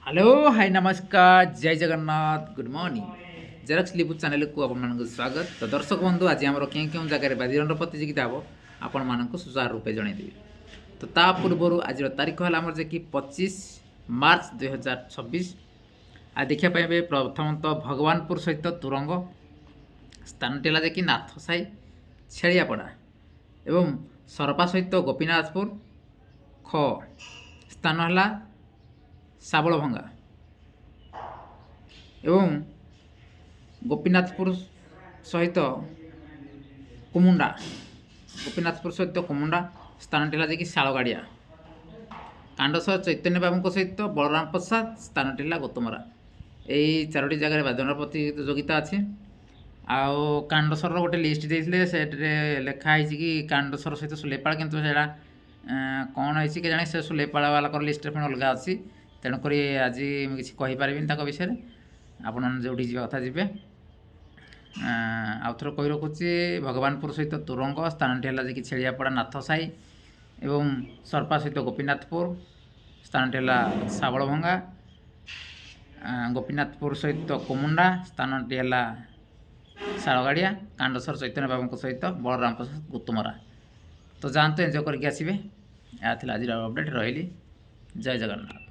Hello hi नमस्कार जय Jagannath good morning Xerox Lipu channel को आपको स्वागत। तो दर्शक बंधु आज आम क्यों जगह बाजीरंड प्रतियोगिता हम आपण मानक सुचार रूपे जनईदेवी। तो ता पूर्व आज तारीख है आमर जे कि 25 मार्च 2026। आज देखा पाइबे प्रथमतः भगवानपुर सहित तुरंग स्थान टेला जे कि नाथ साई छेड़ियापड़ा एवं सरपा सहित गोपीनाथपुर ख स्थान है शाबल भंगा एवं गोपीनाथपुर सहित कुमुंडा स्थान टेला जे कि शालगाड़िया कांडसर चैतन्य बाबू सहित बलराम प्रसाद स्थान टेला गौतमरा। यही चारोटी जगह बादन प्रतियोगिता अच्छी आउ कांडसर गोटे लिस्ट देते से लिखाई कि कांडसर सहित सुलेपाड़ कितु से कौन है कि जाने से सुलेपाड़ वाला लिस्ट पुणी अलग अच्छी तेणुक आज मुझे कहीपर विषय आपण जो कथा जी आउ थर कही रखुच्छी भगवानपुर सहित तुरंग स्थान टी है कि छेड़ियापड़ा नाथ साई एवं सरपा सहित गोपीनाथपुर स्थान टी है शाबल भंगा गोपीनाथपुर सहित कुमुंडा स्थान टी है शालगाड़िया कांडसर चैतन्य बाबू सहित बलराम प्रसाद गौतमरा। तो जातु एंजय करके आसबे। यह आज अपडेट रही। जय जगन्नाथ।